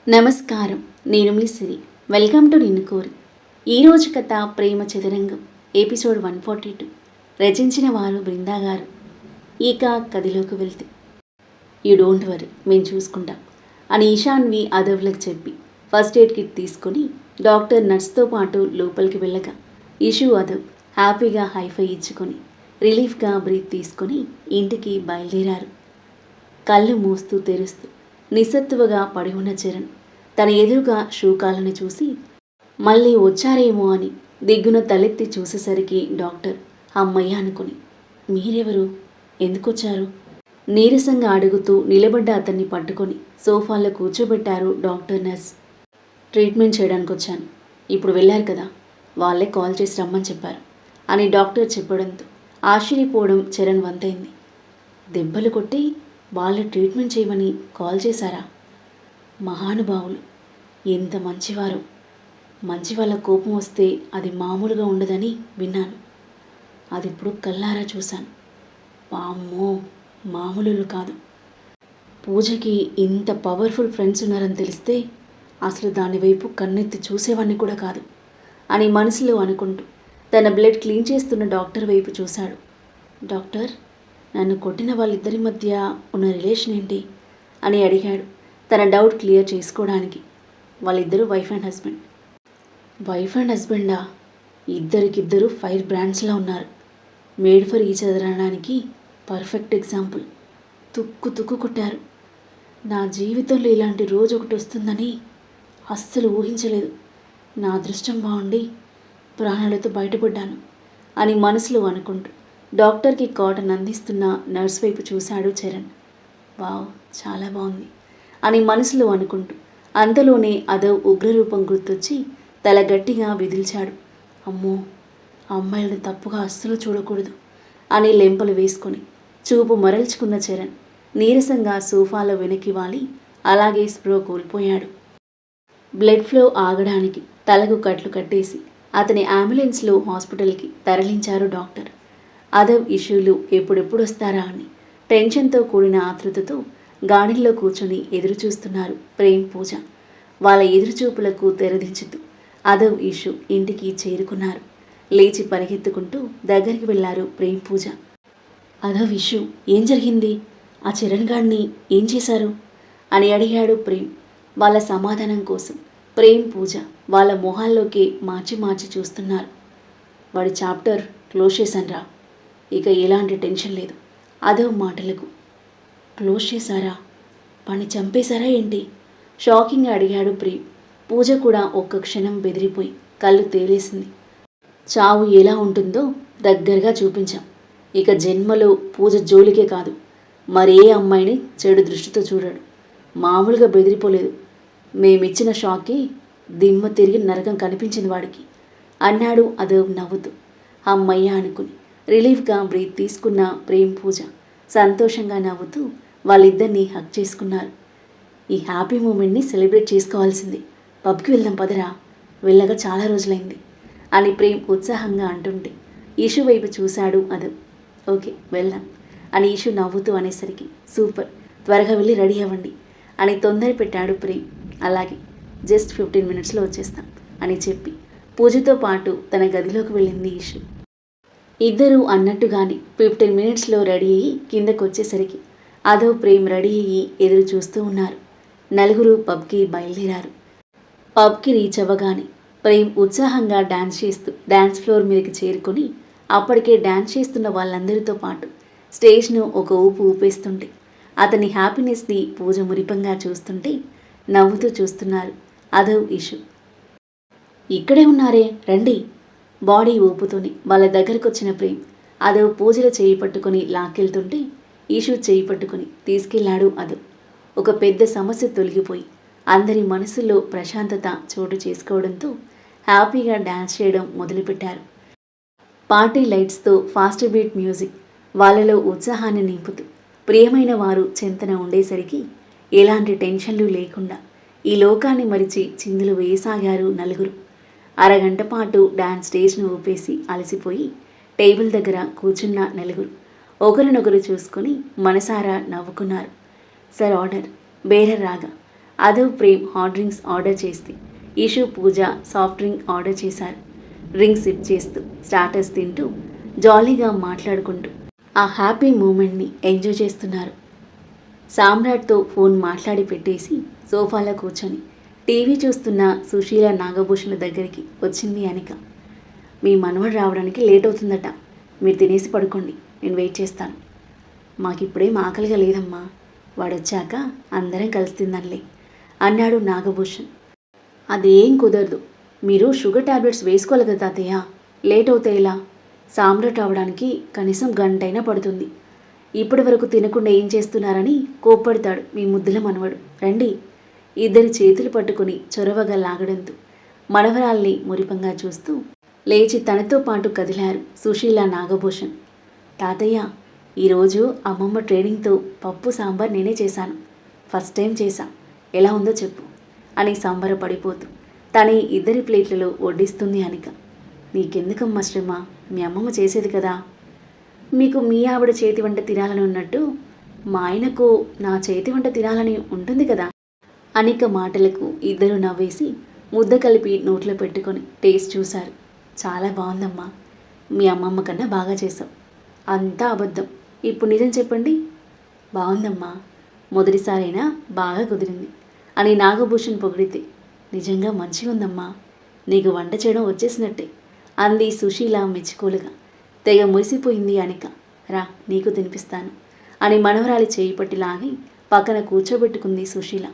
నమస్కారం. నేను మీ సిరి. Welcome to నిన్ను కోరి. ఈరోజు కథ ప్రేమ చదరంగం ఎపిసోడ్ 142. రచించిన వారు బృందా గారు. ఇక కథలోకి వెళ్తే, యూ డోంట్ వరీ, మేము చూసుకుంటాం అని ఈశాన్వి అదవ్లకు చెప్పి ఫస్ట్ ఎయిడ్ కిట్ తీసుకొని డాక్టర్ నర్స్తో పాటు లోపలికి వెళ్ళగా ఇషు అదవ్ హ్యాపీగా హైఫై ఇచ్చుకొని రిలీఫ్గా బ్రీత్ తీసుకొని ఇంటికి బయలుదేరారు. కళ్ళు మూస్తూ తెరుస్తూ నిస్సత్తువగా పడి ఉన్న చరణ్ తన ఎదురుగా షూకాలను చూసి మళ్ళీ వచ్చారేమో అని దిగ్గున తలెత్తి చూసేసరికి డాక్టర్ అమ్మయ్య అనుకుని, మీరెవరు, ఎందుకొచ్చారు? నీరసంగా అడుగుతూ నిలబడ్డ అతన్ని పట్టుకొని సోఫాలో కూర్చోబెట్టారు డాక్టర్ నర్స్. ట్రీట్మెంట్ చేయడానికి వచ్చాను, ఇప్పుడు వెళ్ళారు కదా, వాళ్ళే కాల్ చేసి రమ్మని చెప్పారు అని డాక్టర్ చెప్పడంతో ఆశ్చర్యపోవడం చరణ్ వంతైంది. దెబ్బలు కొట్టి వాళ్ళ ట్రీట్మెంట్ చేయమని కాల్ చేశారా? మహానుభావులు, ఎంత మంచివారు. మంచి వాళ్ళ కోపం వస్తే అది మామూలుగా ఉండదని విన్నాను. అది ఇప్పుడు కళ్ళారా చూశాను. వామ్మో, మామూలు కాదు. పూజకి ఇంత పవర్ఫుల్ ఫ్రెండ్స్ ఉన్నారని తెలిస్తే అసలు దానివైపు కన్నెత్తి చూసేవాడిని కూడా కాదు అని మనసులో అనుకుంటూ తన బ్లడ్ క్లీన్ చేస్తున్న డాక్టర్ వైపు చూశాడు. డాక్టర్, నన్ను కొట్టిన వాళ్ళిద్దరి మధ్య ఉన్న రిలేషన్ ఏంటి అని అడిగాడు తన డౌట్ క్లియర్ చేసుకోవడానికి. వాళ్ళిద్దరూ wife and husband. Wife and హస్బెండా? ఇద్దరికిద్దరు ఫైర్ బ్రాండ్స్లా ఉన్నారు. మేడ్ ఫర్ ఈచ్ అదర్ అనడానికి పర్ఫెక్ట్ ఎగ్జాంపుల్. తుక్కు కొట్టారు. నా జీవితంలో ఇలాంటి రోజు ఒకటి వస్తుందని అస్సలు ఊహించలేదు. నా అదృష్టం బాగుండి ప్రాణాలతో బయటపడ్డాను అని మనసులో అనుకుంటూ డాక్టర్కి కాటన్ అందిస్తున్న నర్స్ వైపు చూశాడు చరణ్. వావ్, చాలా బాగుంది అని మనసులో అనుకుంటూ అంతలోనే అదవ్ ఉగ్రరూపం గుర్తొచ్చి తల గట్టిగా విదిల్చాడు. అమ్మో, అమ్మాయిలను తప్పుగా అస్సలు చూడకూడదు అని లెంపలు వేసుకొని చూపు మరల్చుకున్న చరణ్ నీరసంగా సోఫాలో వెనక్కి వాలి అలాగే స్ప్రో కోల్పోయాడు. బ్లడ్ ఫ్లో ఆగడానికి తలకు కట్లు కట్టేసి అతని అంబులెన్స్లో హాస్పిటల్కి తరలించారు డాక్టర్. అదవ్ ఇష్యూలు ఎప్పుడెప్పుడు వస్తారా అని టెన్షన్తో కూడిన ఆతృతతో గార్డెన్లో కూర్చొని ఎదురు చూస్తున్నారు ప్రేమ్, పూజ. వాళ్ళ ఎదురుచూపులకు తెరదించుతూ అదవ్ ఇషు ఇంటికి చేరుకున్నారు. లేచి పరిగెత్తుకుంటూ దగ్గరికి వెళ్లారు ప్రేమ్, పూజ. అదవ్ ఇషు, ఏం జరిగింది? ఆ చరణ్ గాడిని ఏం చేశారు అని అడిగాడు ప్రేమ్. వాళ్ళ సమాధానం కోసం ప్రేమ్, పూజ వాళ్ళ మొహాల్లోకి మార్చి చూస్తున్నారు. వాడి చాప్టర్ క్లోజ్ చేశాన్రా, ఇక ఎలాంటి టెన్షన్ లేదు. అదవ్ మాటలకు క్లోజ్ చేశారా? వాణ్ణి చంపేశారా ఏంటి? షాకింగ్గా అడిగాడు ప్రేమ్. పూజ కూడా ఒక్క క్షణం బెదిరిపోయి కళ్ళు తేలేసింది. చావు ఎలా ఉంటుందో దగ్గరగా చూపించాం. ఇక జన్మలో పూజ జోలికే కాదు, మరే అమ్మాయిని చెడు దృష్టితో చూడాడు. మామూలుగా బెదిరిపోలేదు. మేమిచ్చిన షాక్కి దిమ్మ తిరిగి నరకం కనిపించింది వాడికి అన్నాడు అదవ్ నవ్వుతూ. అమ్మయ్య అనుకుని రిలీఫ్గా బ్రీత్ తీసుకున్న ప్రేమ్, పూజ సంతోషంగా నవ్వుతూ వాళ్ళిద్దరినీ హక్ చేసుకున్నారు. ఈ హ్యాపీ మూమెంట్ని సెలబ్రేట్ చేసుకోవాల్సింది. పబ్కి వెళ్దాం పదరా, వెళ్ళగా చాలా రోజులైంది అని ప్రేమ్ ఉత్సాహంగా అంటుంటే ఈషు వైపు చూశాడు అదవ్. ఓకే, వెళ్దాం అని ఈషు నవ్వుతూ అనేసరికి సూపర్, త్వరగా వెళ్ళి రెడీ అవ్వండి అని తొందర పెట్టాడు ప్రేమ్. అలాగే, జస్ట్ 15 మినిట్స్లో వచ్చేస్తాం అని చెప్పి పూజతో పాటు తన గదిలోకి వెళ్ళింది ఈషు. ఇద్దరూ అన్నట్టుగానే 15 మినిట్స్లో రెడీ అయ్యి కిందకు వచ్చేసరికి అదవ్, ప్రేమ్ రెడీ అయ్యి ఎదురు చూస్తూ ఉన్నారు. నలుగురు పబ్కి బయలుదేరారు. పబ్కి రీచ్ అవ్వగానే ప్రేమ్ ఉత్సాహంగా డాన్స్ చేస్తూ డాన్స్ ఫ్లోర్ మీదకి చేరుకొని అప్పటికే డాన్స్ చేస్తున్న వాళ్ళందరితో పాటు స్టేజ్ను ఒక ఊపు ఊపేస్తుంటే అతని హ్యాపీనెస్ని పూజ మురిపంగా చూస్తుంటే నవ్వుతూ చూస్తున్నారు అదవ్, ఇషు. ఇక్కడే ఉన్నారే, రండి. బాడీ ఊపుతూనే వాళ్ళ దగ్గరకు వచ్చిన ప్రేమ్ అదవ్ పూజలో చేయి పట్టుకొని లాక్కెళ్తుంటే ఈషు చేయి పట్టుకొని తీసుకెళ్లాడు అదవ్. ఒక పెద్ద సమస్య తొలగిపోయి అందరి మనసుల్లో ప్రశాంతత చోటు చేసుకోవడంతో హ్యాపీగా డాన్స్ చేయడం మొదలుపెట్టారు. పార్టీ లైట్స్తో ఫాస్ట్ బీట్ మ్యూజిక్ వాళ్ళలో ఉత్సాహాన్ని నింపుతూ ప్రియమైన వారు చెంతన ఉండేసరికి ఎలాంటి టెన్షన్లు లేకుండా ఈ లోకాన్ని మరిచి చిందులు వేయసాగారు నలుగురు. అరగంట పాటు డాన్స్ స్టేజ్ను ఊపేసి అలసిపోయి టేబుల్ దగ్గర కూర్చున్న నలుగురు ఒకరినొకరు చూసుకొని మనసారా నవ్వుకున్నారు. సార్ ఆర్డర్, బేరర్ రాగా Adav Prem hot drinks order చేస్తే ఇషు పూజ సాఫ్ట్ డ్రింక్ ఆర్డర్ చేశారు. డ్రింక్ సిప్ చేస్తూ స్టార్టర్స్ తింటూ జాలీగా మాట్లాడుకుంటూ ఆ హ్యాపీ మూమెంట్ని ఎంజాయ్ చేస్తున్నారు. సామ్రాట్తో ఫోన్ మాట్లాడి పెట్టేసి సోఫాలో కూర్చొని టీవీ చూస్తున్న సుశీల నాగభూషణ్ దగ్గరికి వచ్చింది అనిక. మీ మనవడు రావడానికి లేట్ అవుతుందట, మీరు తినేసి పడుకోండి, నేను వెయిట్ చేస్తాను. మాకిప్పుడేం ఆకలిగా లేదమ్మా, వాడొచ్చాక అందరం కలిసి తిందాంలే అన్నాడు నాగభూషణ్. అదేం కుదరదు, మీరు షుగర్ టాబ్లెట్స్ వేసుకోవాలి కదా తాతయ్య, లేట్ అవుతే ఇలా? సామ్రాట్ రావడానికి కనీసం గంటైనా పడుతుంది. ఇప్పటి వరకు తినకుండా ఏం చేస్తున్నారని కోప్పడతాడు మీ ముద్దుల మనవడు. రండి. ఇద్దరి చేతులు పట్టుకుని చొరవగా లాగడంతో మనవరాల్ని మురిపంగా చూస్తూ లేచి తనతో పాటు కదిలారు సుశీల నాగభూషణ్. తాతయ్య, ఈరోజు అమ్మమ్మ ట్రైనింగ్తో పప్పు సాంబార్ నేనే చేశాను. ఫస్ట్ టైం చేశా, ఎలా ఉందో చెప్పు అని సంబరపడిపోతూ తనే ఇద్దరి ప్లేట్లలో వడ్డిస్తుంది అనిక. నీకెందుకమ్మా శ్రమ, మీ అమ్మమ్మ చేసేది కదా. మీకు మీ ఆవిడ చేతి వంట తినాలని ఉన్నట్టు మా ఆయనకు నా చేతి వంట తినాలని ఉంటుంది కదా. అనిక మాటలకు ఇద్దరు నవ్వేసి ముద్ద కలిపి నోట్లో పెట్టుకొని టేస్ట్ చూశారు. చాలా బాగుందమ్మా, మీ అమ్మమ్మ కన్నా బాగా చేసావు. అంతా అబద్ధం, ఇప్పుడు నిజం చెప్పండి. బాగుందమ్మా, మొదటిసారైనా బాగా కుదిరింది అని నాగభూషణ్ పొగిడితే నిజంగా మంచిగా ఉందమ్మా, నీకు వంట చేయడం వచ్చేసినట్టే అంది సుశీల మెచ్చుకోలుగా. తెగ మురిసిపోయింది అనిక. రా, నీకు తినిపిస్తాను అని మనవరాలి చేయి పట్టి లాగి పక్కన కూర్చోబెట్టుకుంది సుశీల.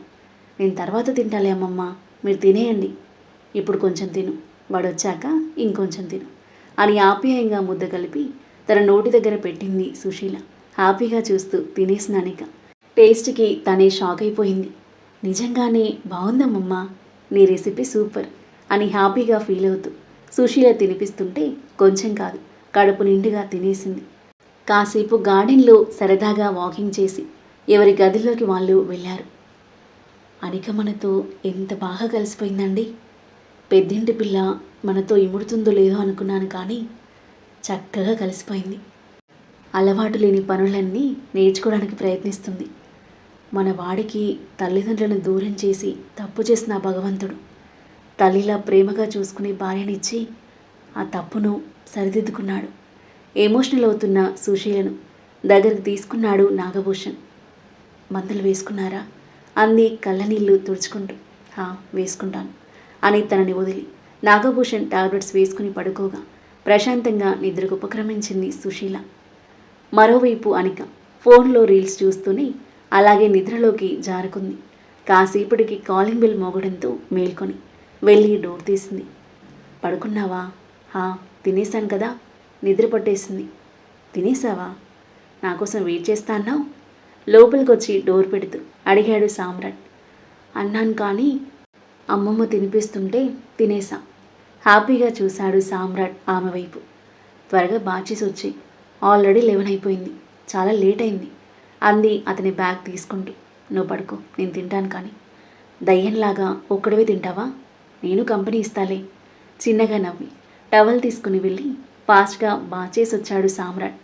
నేను తర్వాత తింటాలే అమ్మమ్మ, మీరు తినేయండి. ఇప్పుడు కొంచెం తిను, వాడొచ్చాక ఇంకొంచెం తిను అని ఆప్యాయంగా ముద్ద కలిపి తన నోటి దగ్గర పెట్టింది సుశీల. హ్యాపీగా చూస్తూ తినేసిన అనిక టేస్ట్కి తనే షాక్ అయిపోయింది. నిజంగానే బాగుందమ్మమ్మ, నీ రెసిపీ సూపర్ అని హ్యాపీగా ఫీల్ అవుతూ సుశీల తినిపిస్తుంటే కొంచెం కాదు కడుపు నిండుగా తినేసింది. కాసేపు గార్డెన్లో సరదాగా వాకింగ్ చేసి ఎవరి గదిలోకి వాళ్ళు వెళ్ళారు. అనిక మనతో ఎంత బాగా కలిసిపోయిందండి. పెద్దింటి పిల్ల మనతో ఇముడుతుందో లేదో అనుకున్నాను, కానీ చక్కగా కలిసిపోయింది. అలవాటు లేని పనులన్నీ నేర్చుకోవడానికి ప్రయత్నిస్తుంది. మన వాడికి తల్లిదండ్రులను దూరం చేసి తప్పు చేసిన భగవంతుడు తల్లిలా ప్రేమగా చూసుకునే భార్యనిచ్చి ఆ తప్పును సరిదిద్దుకున్నాడు. ఎమోషనల్ అవుతున్న సుశీలను దగ్గరికి తీసుకున్నాడు నాగభూషణ్. మందులు వేసుకున్నారా అంది కళ్ళనీళ్ళు తుడుచుకుంటూ. వేసుకుంటాను అని తనని వదిలి నాగభూషణ్ టాబ్లెట్స్ వేసుకుని పడుకోగా ప్రశాంతంగా నిద్రకు ఉపక్రమించింది సుశీల. మరోవైపు అనిక ఫోన్లో రీల్స్ చూస్తూనే అలాగే నిద్రలోకి జారుకుంది. కాసేపటికి కాలింగ్ బెల్ మోగడంతో మేల్కొని వెళ్ళి డోర్ తీసింది. పడుకున్నావా? తినేశాను కదా, నిద్ర పట్టేసింది. తినేసావా? నా కోసం వెయిట్ చేస్తా అన్నావు. లోపలికి వచ్చి డోర్ పెడుతూ అడిగాడు సామ్రాట్. అన్నాను, కానీ అమ్మమ్మ తినిపిస్తుంటే తినేసా. హ్యాపీగా చూశాడు సామ్రాట్ ఆమె వైపు. త్వరగా బాచేసి వచ్చి, ఆల్రెడీ 11 అయిపోయింది, చాలా లేట్ అయింది అంది అతని బ్యాగ్ తీసుకుంటూ. నువ్వు పడుకో, నేను తింటాను. కానీ దయ్యంలాగా ఒక్కడివే తింటావా? నేను కంపెనీ ఇస్తాలే చిన్నగా నవ్వి టవల్ తీసుకుని వెళ్ళి ఫాస్ట్గా బాచేసి వచ్చాడు సామ్రాట్.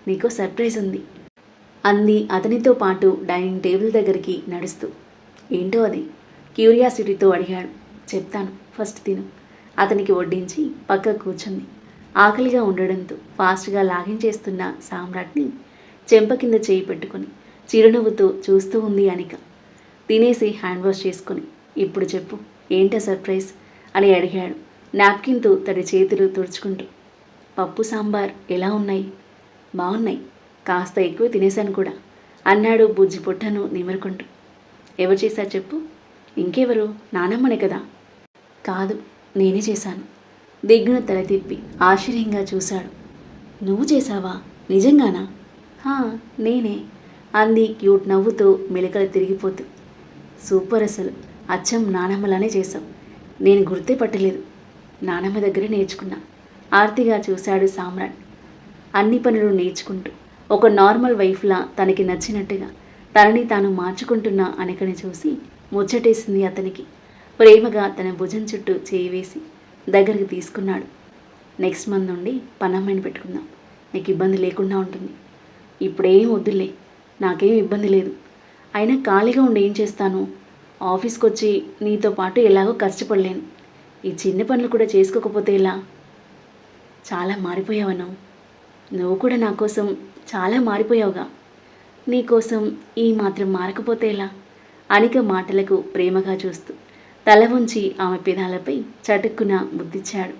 నీకో సర్ప్రైజ్ ఉంది అంది అతనితో పాటు డైనింగ్ టేబుల్ దగ్గరికి నడుస్తూ. ఏంటో అది క్యూరియాసిటీతో అడిగాడు. చెప్తాను, ఫస్ట్ తిను అతనికి వడ్డించి పక్క కూర్చుంది. ఆకలిగా ఉండడంతో ఫాస్ట్గా లాగించేస్తున్న సామ్రాట్ని చెంప కింద చేయి పెట్టుకుని చిరునవ్వుతో చూస్తూ ఉంది అనిక. తినేసి హ్యాండ్ వాష్ చేసుకుని, ఇప్పుడు చెప్పు ఏంటో సర్ప్రైజ్ అని అడిగాడు నాప్కిన్తో తడి చేతులు తుడుచుకుంటూ. పప్పు సాంబార్ ఎలా ఉన్నాయి? బాగున్నాయి, కాస్త ఎక్కువ తినేశాను కూడా అన్నాడు బుజ్జి పొట్టను నిమరుకుంటూ. ఎవరు చేశారు చెప్పు? ఇంకెవరు, నానమ్మనే కదా. కాదు, నేనే చేశాను. దిగ్గున తల తిప్పి ఆశ్చర్యంగా చూశాడు. నువ్వు చేశావా? నిజంగానా? నేనే అంది క్యూట్ నవ్వుతో మెలికలు తిరిగిపోతూ. సూపర్, అసలు అచ్చం నానమ్మలానే చేశావు. నేను గుర్తే పట్టలేదు. నానమ్మ దగ్గరే నేర్చుకున్నా. ఆర్తిగా చూశాడు సామ్రాట్. అన్ని పనులు నేర్చుకుంటూ ఒక నార్మల్ వైఫ్లా తనకి నచ్చినట్టుగా తనని తాను మార్చుకుంటున్న అనికని చూసి ముచ్చటేసింది అతనికి. ప్రేమగా తన భుజం చుట్టూ చేయి వేసి దగ్గరికి తీసుకున్నాడు. నెక్స్ట్ మంత్ నుండి పనమ్మాయిని పెట్టుకుందాం, నీకు ఇబ్బంది లేకుండా ఉంటుంది. ఇప్పుడేం వద్దులే, నాకేం ఇబ్బంది లేదు. అయినా ఖాళీగా ఉండి ఏం చేస్తాను? ఆఫీస్కి వచ్చి నీతో పాటు ఎలాగో కష్టపడలేను. ఈ చిన్న పనులు కూడా చేసుకోకపోతే ఎలా? చాలా మారిపోయావను. నువ్వు కూడా నా కోసం చాలా మారిపోయావుగా. నీకోసం ఈ మాత్రం మారకపోతే ఎలా? అనిక మాటలకు ప్రేమగా చూస్తూ తల ఉంచి ఆమె పెదాలపై చటుక్కున ముద్దిచ్చాడు.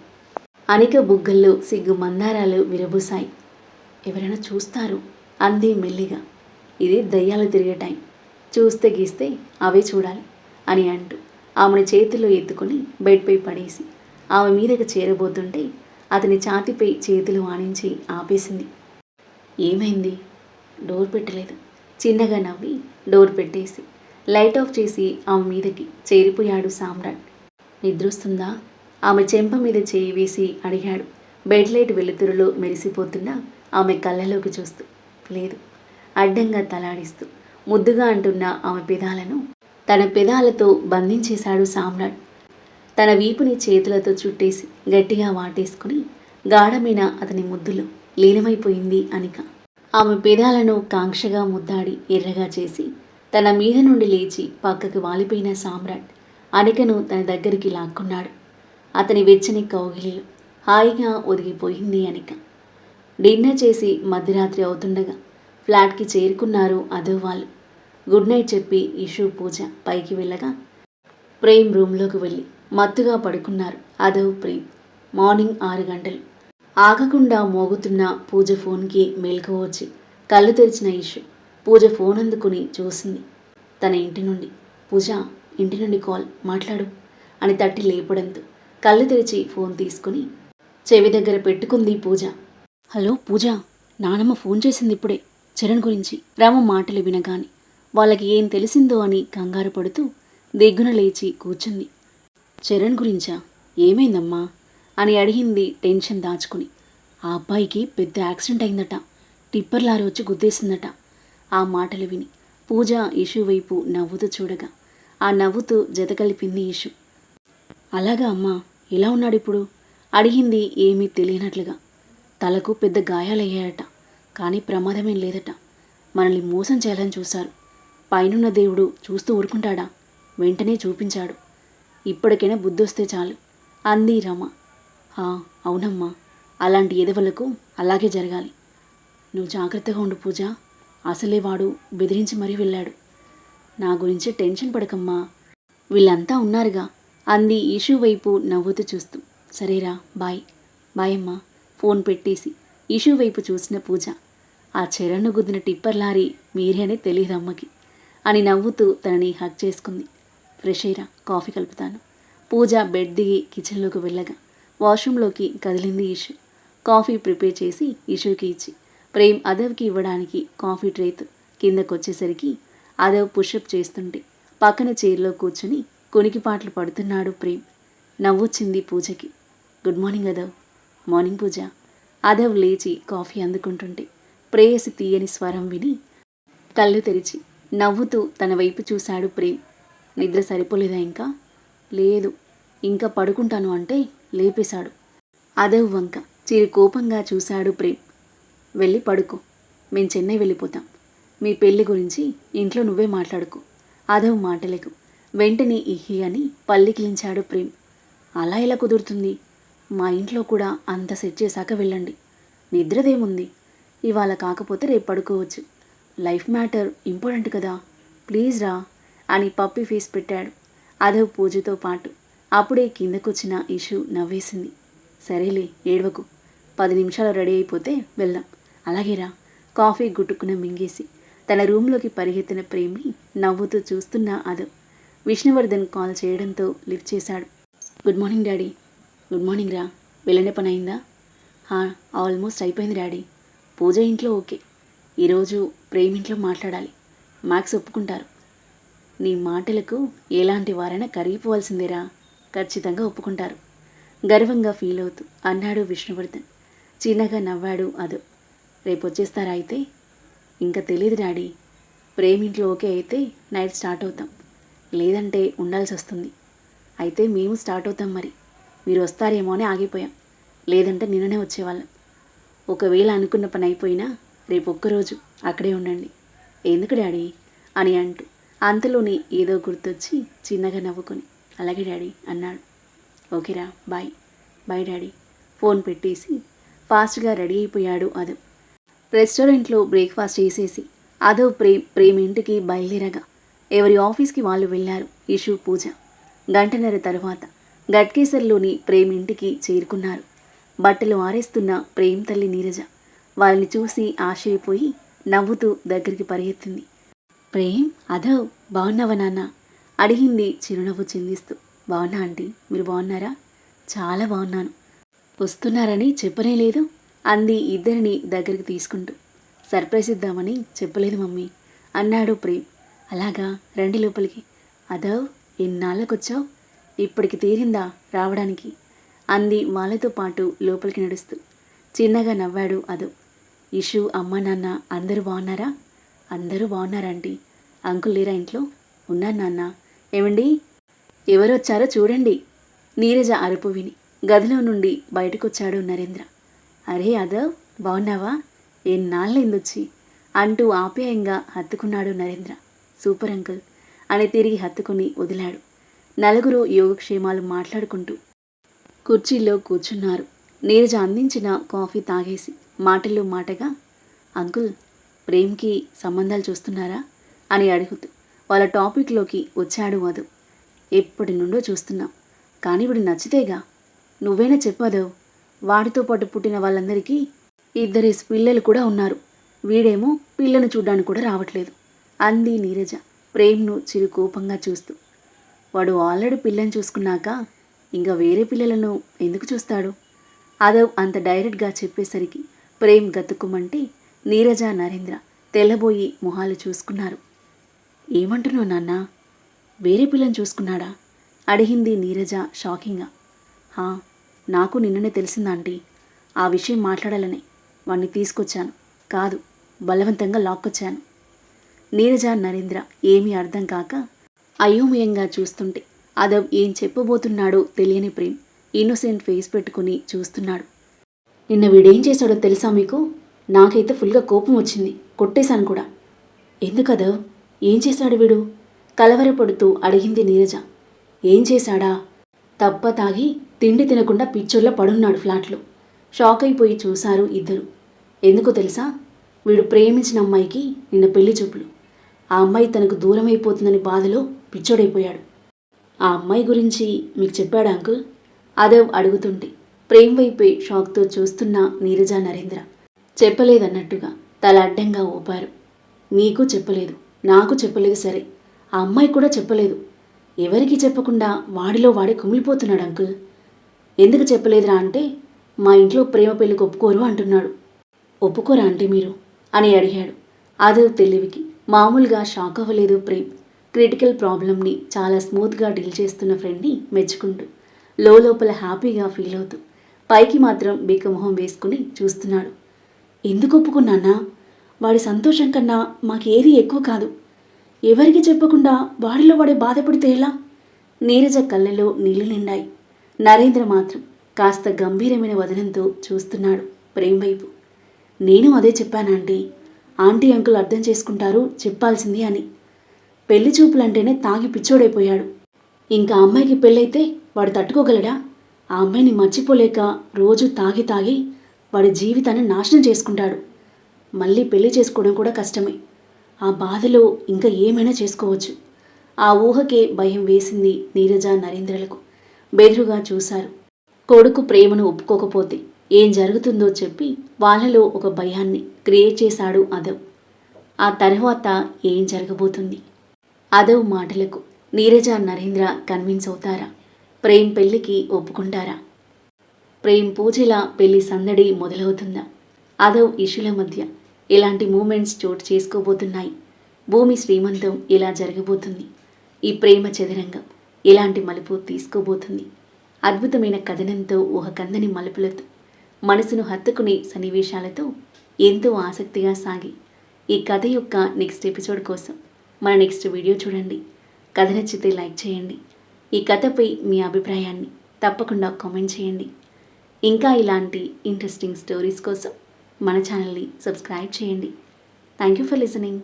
అనిక బుగ్గల్లో సిగ్గు మందారాలు విరబూసాయి. ఎవరైనా చూస్తారు అంది మెల్లిగా. ఇది దయ్యాలు తిరిగే టైం. చూస్తే గీస్తే అవే చూడాలి అని అంటూ ఆమెను చేతిలో ఎత్తుకుని బెడ్పై పడేసి ఆమె మీదకి చేరబోతుంటే అతని ఛాతీపై చేతులు ఆనించి ఆపేసింది. ఏమైంది? డోర్ పెట్టలేదు. చిన్నగా నవ్వి డోర్ పెట్టేసి లైట్ ఆఫ్ చేసి ఆమె మీదకి చేరిపోయాడు సామ్రాట్. నిద్రొస్తుందా? ఆమె చెంప మీద చేయి వేసి అడిగాడు బెడ్ లైట్ వెలుతురులో మెరిసిపోతున్న ఆమె కళ్ళలోకి చూస్తూ. లేదు అడ్డంగా తలాడిస్తూ ముద్దుగా అంటున్న ఆమె పెదాలను తన పెదాలతో బంధించేశాడు సామ్రాట్. తన వీపుని చేతులతో చుట్టేసి గట్టిగా వాటేసుకుని గాఢమైన అతని ముద్దులో లీనమైపోయింది అనిక. ఆమె పెదాలను కాంక్షగా ముద్దాడి ఎర్రగా చేసి తన మీద నుండి లేచి పక్కకు వాలిపోయిన సామ్రాట్ అనికను తన దగ్గరికి లాక్కున్నాడు. అతని వెచ్చని కౌగిలిలో హాయిగా ఒదిగిపోయింది అనిక. డిన్నర్ చేసి మధ్యరాత్రి అవుతుండగా ఫ్లాట్కి చేరుకున్నారు అదవ్ వాళ్ళు. గుడ్ నైట్ చెప్పి ఇషు పూజ పైకి వెళ్ళగా ప్రేమ్ రూమ్లోకి వెళ్ళి మత్తుగా పడుకున్నారు అదవ్ ప్రేమ్. మార్నింగ్ 6 గంటలు. ఆగకుండా మోగుతున్న పూజ ఫోన్కి మెలకువ వచ్చి కళ్ళు తెరిచిన ఇషు పూజ ఫోన్ అందుకుని చూసింది. తన ఇంటి నుండి. పూజ, ఇంటి నుండి కాల్, మాట్లాడు అని తట్టి లేపడంతో కళ్ళు తెరిచి ఫోన్ తీసుకుని చెవి దగ్గర పెట్టుకుంది పూజ. హలో పూజ, నానమ్మ ఫోన్ చేసింది ఇప్పుడే చరణ్ గురించి. రామ మాటలు వినగాని వాళ్ళకి ఏం తెలిసిందో అని కంగారు పడుతూ దిగ్గున లేచి కూర్చుంది. చరణ్ గురించా? ఏమైందమ్మా అని అడిగింది టెన్షన్ దాచుకుని. ఆ అబ్బాయికి పెద్ద యాక్సిడెంట్ అయిందట. టిప్పర్ లారీ వచ్చి గుద్దేసిందట. ఆ మాటలు విని పూజ ఇషు వైపు నవ్వుతూ చూడగా ఆ నవ్వుతూ జత కలిపింది ఇషు. అలాగా అమ్మా, ఎలా ఉన్నాడు ఇప్పుడు అడిగింది ఏమీ తెలియనట్లుగా. తలకు పెద్ద గాయాలయ్యాయట, కానీ ప్రమాదమేం లేదట. మనల్ని మోసం చేయాలని చూశారు. పైనున్న దేవుడు చూస్తూ ఊరుకుంటాడా? వెంటనే చూపించాడు. ఇప్పటికైనా బుద్ధొస్తే చాలు అంది రమ. అవునమ్మా, అలాంటి ఎదవలకు అలాగే జరగాలి. నువ్వు జాగ్రత్తగా ఉండు పూజ. అసలే వాడు బెదిరించి మరీ వెళ్ళాడు. నా గురించి టెన్షన్ పడకమ్మా, వీళ్ళంతా ఉన్నారుగా అంది ఇషు వైపు నవ్వుతూ చూస్తూ. సరేరా, బాయ్. బాయ్ అమ్మా ఫోన్ పెట్టేసి ఇషు వైపు చూసిన పూజ. ఆ చరణ్ను గుద్దిన టిప్పర్ లారీ మీరే అని తెలియదు అమ్మకి అని నవ్వుతూ తనని హగ్ చేసుకుంది. ఫ్రెష్ అయ్యిరా, కాఫీ కలుపుతాను. పూజ బెడ్ దిగి కిచెన్లోకి వెళ్ళగా వాష్రూమ్లోకి కదిలింది ఇషు. కాఫీ ప్రిపేర్ చేసి ఇషుకి ఇచ్చి ప్రేమ్ అదవ్కి ఇవ్వడానికి కాఫీ ట్రేతో కిందకొచ్చేసరికి అదవ్ పుషప్ చేస్తుంటే పక్కన చైర్లో కూర్చుని కొనికిపాట్లు పడుతున్నాడు ప్రేమ్. నవ్వొచ్చింది పూజకి. Good morning Adav. Morning Pooja. Adav లేచి కాఫీ అందుకుంటుంటే ప్రేయసి తీయని స్వరం విని కళ్ళు తెరిచి నవ్వుతూ తన వైపు చూశాడు ప్రేమ్. నిద్ర సరిపోలేదా ఇంకా? లేదు, ఇంకా పడుకుంటాను అంటే లేపేశాడు. అదవ్ వంక చిరు కోపంగా చూశాడు ప్రేమ్. వెళ్ళి పడుకో, మేం చెన్నై వెళ్ళిపోతాం. మీ పెళ్లి గురించి ఇంట్లో నువ్వే మాట్లాడుకో. అదవ్ మాటలకు వెంటనే ఇహి అని పల్లికిలించాడు ప్రేమ్. అలా ఎలా కుదురుతుంది? మా ఇంట్లో కూడా అంత సెట్ చేశాక వెళ్ళండి. నిద్రదేముంది, ఇవాళ కాకపోతే రేపు పడుకోవచ్చు. లైఫ్ మ్యాటర్ ఇంపార్టెంట్ కదా, ప్లీజ్ రా అని పప్పి ఫేస్ పెట్టాడు అదవ్ పూజతో పాటు. అప్పుడే కిందకొచ్చిన ఇషు నవ్వేసింది. సరేలే, ఏడవకు. 10 నిమిషాలు రెడీ అయిపోతే వెళ్దాం. అలాగేరా. కాఫీ గుట్టుకున మింగేసి తన రూమ్లోకి పరిగెత్తిన ప్రేమ్ని నవ్వుతూ చూస్తున్న అదవ్. విష్ణువర్ధన్ కాల్ చేయడంతో లిఫ్ట్ చేశాడు. Good morning daddy. Good morning రా. వెళ్ళనే పని అయిందా? ఆల్మోస్ట్ అయిపోయింది డాడీ. పూజ ఇంట్లో ఓకే. ఈరోజు ప్రేమ్ ఇంట్లో మాట్లాడాలి. మ్యాక్స్ ఒప్పుకుంటారు. నీ మాటలకు ఎలాంటి వారైనా కరిగిపోవాల్సిందేరా. ఖచ్చితంగా ఒప్పుకుంటారు గర్వంగా ఫీల్ అవుతూ అన్నాడు విష్ణువర్ధన్. చిన్నగా నవ్వాడు అదవ్. రేపు వచ్చేస్తారా అయితే? ఇంకా తెలియదు డాడీ. ప్రేమ్ ఇంట్లో ఓకే అయితే నైట్ స్టార్ట్ అవుతాం, లేదంటే ఉండాల్సి వస్తుంది. అయితే మేము స్టార్ట్ అవుతాం. మరి మీరు వస్తారేమో అని ఆగిపోయాం, లేదంటే నిన్ననే వచ్చేవాళ్ళం. ఒకవేళ అనుకున్న పని అయిపోయినా రేపు ఒక్కరోజు అక్కడే ఉండండి. ఎందుకు డాడీ అని అంటూ అంతలోనే ఏదో గుర్తొచ్చి చిన్నగా నవ్వుకొని అలాగే డాడీ అన్నాడు. ఓకేరా బాయ్. Bye daddy. ఫోన్ పెట్టేసి ఫాస్ట్గా రెడీ అయిపోయాడు అదవ్. రెస్టారెంట్లో బ్రేక్ఫాస్ట్ చేసేసి అదవ్ ప్రేమ్ ఇంటికి బయలుదేరగా ఎవరి ఆఫీస్కి వాళ్ళు వెళ్ళారు. ఇషు పూజ గంటన్నర తర్వాత గట్కేసర్లోని ప్రేమ్ ఇంటికి చేరుకున్నారు. బట్టలు ఆరేస్తున్న ప్రేమ్ తల్లి నీరజ వాళ్ళని చూసి ఆశ్చర్యపోయి నవ్వుతూ దగ్గరికి పరిగెత్తింది. ప్రేమ్, అదవ్, బాగున్నావా నాన్న అడిగింది చిరునవ్వు చిందిస్తూ. బాగున్నా ఆంటీ, మీరు బాగున్నారా? చాలా బాగున్నాను. వస్తున్నారని చెప్పనే లేదు అంది ఇద్దరిని దగ్గరికి తీసుకుంటూ. సర్ప్రైజ్ ఇద్దామని చెప్పలేదు మమ్మీ అన్నాడు ప్రేమ్. అలాగా, రండి లోపలికి. అదవ్, ఎన్నాళ్ళకొచ్చావు? ఇప్పటికి తీరిందా రావడానికి అంది వాళ్ళతో పాటు లోపలికి నడుస్తూ. చిన్నగా నవ్వాడు అదవ్. ఇషు, అమ్మ నాన్న అందరూ బాగున్నారా? అందరూ బాగున్నారంటీ. అంకుల్ లేరా ఇంట్లో? ఉన్నాను నాన్న. ఏమండి, ఎవరొచ్చారో చూడండి. నీరజ అరుపు విని గదిలో నుండి బయటకొచ్చాడు నరేంద్ర. అరే అదవ్, బాగున్నావా? ఎన్నాళ్ళైందొచ్చి అంటూ ఆప్యాయంగా హత్తుకున్నాడు నరేంద్ర. సూపర్ అంకుల్ అని తిరిగి హత్తుకుని వదిలాడు. నలుగురు యోగక్షేమాలు మాట్లాడుకుంటూ కుర్చీల్లో కూర్చున్నారు. నీరజ అందించిన కాఫీ తాగేసి మాటల్లో మాటగా, అంకుల్, ప్రేమ్కి సంబంధాలు చూస్తున్నారా అని అడుగుతూ వాళ్ళ టాపిక్లోకి వచ్చాడు మధు. ఎప్పటి నుండో చూస్తున్నాం, కానీ వీడు నచ్చితేగా. నువ్వైనా చెప్పదవ్. వాడితో పాటు పుట్టిన వాళ్ళందరికీ 2 పిల్లలు కూడా ఉన్నారు. వీడేమో పిల్లను చూడ్డానికి కూడా రావట్లేదు అంది నీరజ ప్రేమ్ను చిరు కోపంగా చూస్తూ. వాడు ఆల్రెడీ పిల్లని చూసుకున్నాక ఇంకా వేరే పిల్లలను ఎందుకు చూస్తాడు? అదవ్ అంత డైరెక్ట్గా చెప్పేసరికి ప్రేమ్ గతుక్కుమంటే నీరజ నరేంద్ర తెల్లబోయి మొహాలు చూసుకున్నారు. ఏమంటున్నావు నాన్న? వేరే పిల్లని చూసుకున్నాడా అడిగింది నీరజ షాకింగ్గా. హా, నాకు నిన్ననే తెలిసిందాంటీ. ఆ విషయం మాట్లాడాలని వాణ్ణి తీసుకొచ్చాను, కాదు బలవంతంగా లాక్కొచ్చాను. నీరజ నరేంద్ర ఏమీ అర్థం కాక అయోమయంగా చూస్తుంటే అదవ్ ఏం చెప్పబోతున్నాడో తెలియని ప్రేమ్ ఇన్నోసెంట్ ఫేస్ పెట్టుకుని చూస్తున్నాడు. నిన్న వీడేం చేశాడో తెలుసా మీకు? నాకైతే ఫుల్గా కోపం వచ్చింది, కొట్టేశాను కూడా. ఎందుకదవ్, ఏం చేశాడు వీడు కలవరపడుతూ అడిగింది నీరజ. ఏం చేశాడా? తప్ప తాగి తిండి తినకుండా పిచ్చోళ్ళ పడున్నాడు ఫ్లాట్లో. షాక్ అయిపోయి చూశారు ఇద్దరు. ఎందుకో తెలుసా? వీడు ప్రేమించిన అమ్మాయికి నిన్న పెళ్లి చూపులు. ఆ అమ్మాయి తనకు దూరం అయిపోతుందని బాధలో పిచ్చోడైపోయాడు. ఆ అమ్మాయి గురించి మీకు చెప్పాడా అంకుల్? అదవ్ అడుగుతుంటే ప్రేమ్ వైపే షాక్తో చూస్తున్న నీరజ నరేంద్ర చెప్పలేదన్నట్టుగా తల అడ్డంగా ఊపారు. మీకు చెప్పలేదు, నాకు చెప్పలేదు, సరే ఆ అమ్మాయి కూడా చెప్పలేదు. ఎవరికి చెప్పకుండా వాడిలో వాడే కుమిలిపోతున్నాడు అంకుల్. ఎందుకు చెప్పలేదురా అంటే, మా ఇంట్లో ప్రేమ పెళ్లికి ఒప్పుకోరు అంటున్నాడు. ఒప్పుకోరా అంటే మీరు అని అడిగాడు. అదవ్ తెలివికి మామూలుగా షాక్ అవ్వలేదు ప్రేమ్. క్రిటికల్ ప్రాబ్లమ్ని చాలా స్మూత్గా డీల్ చేస్తున్న ఫ్రెండ్ని మెచ్చుకుంటూ లోపల హ్యాపీగా ఫీల్ అవుతూ పైకి మాత్రం బిక్కమొహం వేసుకుని చూస్తున్నాడు. ఎందుకు ఒప్పుకున్నానా? వాడి సంతోషం కన్నా మాకేది ఎక్కువ కాదు. ఎవరికి చెప్పకుండా వాడిలో వాడే బాధపడితే ఎలా? నీరజ కళ్ళలో నీళ్లు నిండాయి. నరేంద్ర మాత్రం కాస్త గంభీరమైన వదనంతో చూస్తున్నాడు ప్రేమ్ వైపు. నేను అదే చెప్పానంటీ. ఆంటీ అంకుల్ అర్థం చేసుకుంటారు, చెప్పాల్సింది అని. పెళ్లి చూపులంటేనే తాగి పిచ్చోడైపోయాడు. ఇంకా అమ్మాయికి పెళ్ళైతే వాడు తట్టుకోగలడా? ఆ అమ్మాయిని మర్చిపోలేక రోజు తాగి తాగి వాడి జీవితాన్ని నాశనం చేసుకుంటాడు. మళ్ళీ పెళ్లి చేసుకోవడం కూడా కష్టమే. ఆ బాధలో ఇంకా ఏమైనా చేసుకోవచ్చు. ఆ ఊహకే భయం వేసింది నీరజ నరేంద్రలకు. బెదురుగా చూశారు. కొడుకు ప్రేమను ఒప్పుకోకపోతే ఏం జరుగుతుందో చెప్పి వాళ్ళలో ఒక భయాన్ని క్రియేట్ చేశాడు అదవ్. ఆ తర్వాత ఏం జరగబోతుంది? అదవ్ మాటలకు నీరజ నరేంద్ర కన్విన్స్ అవుతారా? ప్రేమ్ పెళ్లికి ఒప్పుకుంటారా? ప్రేమ్ పూజల పెళ్లి సందడి మొదలవుతుందా? అదవ్ ఇషుల మధ్య ఎలాంటి మూమెంట్స్ చోటు చేసుకోబోతున్నాయి? భూమి శ్రీమంతం ఎలా జరగబోతుంది? ఈ ప్రేమ చదరంగం ఎలాంటి మలుపు తీసుకోబోతుంది? అద్భుతమైన కథనంతో ఊహకందని మలుపులతో మనసును హత్తుకునే సన్నివేశాలతో ఎంతో ఆసక్తిగా సాగి ఈ కథ యొక్క నెక్స్ట్ ఎపిసోడ్ కోసం మన నెక్స్ట్ వీడియో చూడండి. కథ నచ్చితే లైక్ చేయండి. ఈ కథపై మీ అభిప్రాయాన్ని తప్పకుండా కామెంట్ చేయండి. ఇంకా ఇలాంటి ఇంట్రెస్టింగ్ స్టోరీస్ కోసం మన ఛానల్ని సబ్స్క్రైబ్ చేయండి. Thank you for listening.